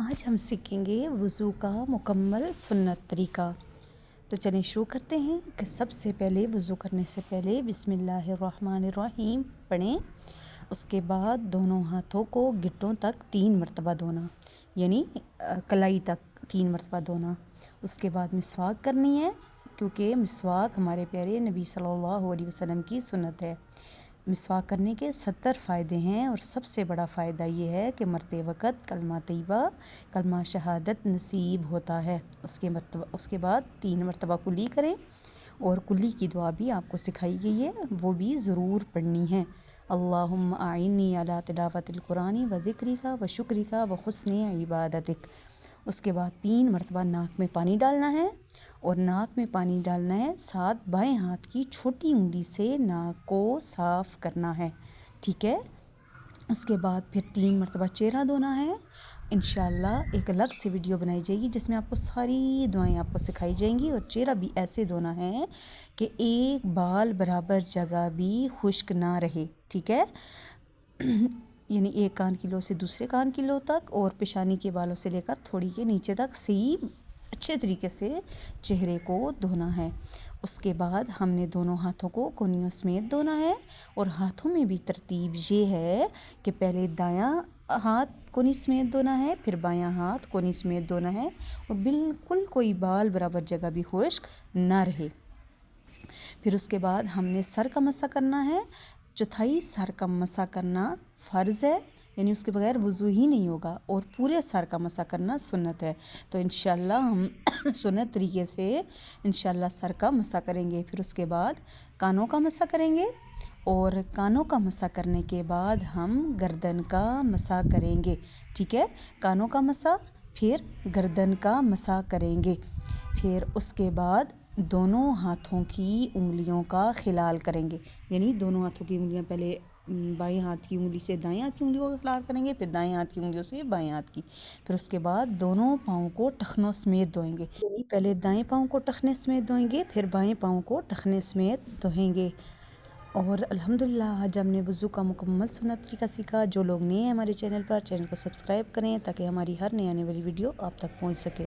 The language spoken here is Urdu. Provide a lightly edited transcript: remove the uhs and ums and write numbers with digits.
آج ہم سیکھیں گے وضو کا مکمل سنت طریقہ۔ تو چلیں شروع کرتے ہیں کہ سب سے پہلے وضو کرنے سے پہلے بسم اللہ الرحمن الرحیم پڑھیں۔ اس کے بعد دونوں ہاتھوں کو گھٹنوں تک 3 مرتبہ دھونا، یعنی کلائی تک 3 مرتبہ دھونا۔ اس کے بعد مسواک کرنی ہے، کیونکہ مسواک ہمارے پیارے نبی صلی اللہ علیہ وسلم کی سنت ہے۔ مسواک کرنے کے 70 فائدے ہیں، اور سب سے بڑا فائدہ یہ ہے کہ مرتے وقت کلمہ طیبہ، کلمہ شہادت نصیب ہوتا ہے۔ اس کے بعد 3 مرتبہ کلی کریں، اور کلی کی دعا بھی آپ کو سکھائی گئی ہے، وہ بھی ضرور پڑھنی ہے۔ اللہم اعنی علی تلاوت القرآن و ذکرک و شکرک و حسن عبادتک۔ اس کے بعد 3 مرتبہ ناک میں پانی ڈالنا ہے، اور ناک میں پانی ڈالنا ہے، ساتھ بائیں ہاتھ کی چھوٹی انگلی سے ناک کو صاف کرنا ہے، ٹھیک ہے۔ اس کے بعد پھر 3 مرتبہ چہرہ دھونا ہے۔ انشاءاللہ ایک الگ سے ویڈیو بنائی جائے گی جس میں آپ کو ساری دعائیں آپ کو سکھائی جائیں گی، اور چہرہ بھی ایسے دھونا ہے کہ ایک بال برابر جگہ بھی خشک نہ رہے، ٹھیک ہے۔ یعنی ایک کان کی لو سے دوسرے کان کی لو تک، اور پیشانی کے بالوں سے لے کر تھوڑی کے نیچے تک صحیح اچھے طریقے سے چہرے کو دھونا ہے۔ اس کے بعد ہم نے دونوں ہاتھوں کو کونیوں سمیت دھونا ہے، اور ہاتھوں میں بھی ترتیب یہ ہے کہ پہلے دایاں ہاتھ کونی سمیت دھونا ہے، پھر بایاں ہاتھ کونی سمیت دھونا ہے، اور بالکل کوئی بال برابر جگہ بھی خشک نہ رہے۔ پھر اس کے بعد ہم نے سر کا مسح کرنا ہے۔ چوتھائی سر کا مسح کرنا فرض ہے، یعنی اس کے بغیر وضو ہی نہیں ہوگا، اور پورے سر کا مسح کرنا سنت ہے۔ تو انشاءاللہ ہم سنت طریقے سے انشاءاللہ سر کا مسح کریں گے۔ پھر اس کے بعد کانوں کا مسح کریں گے، اور کانوں کا مسح کرنے کے بعد ہم گردن کا مسح کریں گے، ٹھیک ہے۔ کانوں کا مسح، پھر گردن کا مسح کریں گے۔ پھر اس کے بعد دونوں ہاتھوں کی انگلیوں کا خلال کریں گے، یعنی دونوں ہاتھوں کی انگلیاں پہلے بائیں ہاتھ کی انگلی سے دائیں ہاتھ کی انگلیوں کا خلال کریں گے، پھر دائیں ہاتھ کی انگلیوں سے بائیں ہاتھ کی۔ پھر اس کے بعد دونوں پاؤں کو ٹخنوں سمیت دھوئیں گے، یعنی پہلے دائیں پاؤں کو ٹخنے سمیت دھوئیں گے، پھر بائیں پاؤں کو ٹخنے سمیت دھوئیں گے۔ اور الحمدللہ آج ہم نے وضو کا مکمل سنت طریقہ سیکھا۔ جو لوگ نئے ہیں ہمارے چینل پر، چینل کو سبسکرائب کریں تاکہ ہماری ہر نئی آنے والی ویڈیو آپ تک پہنچ سکے۔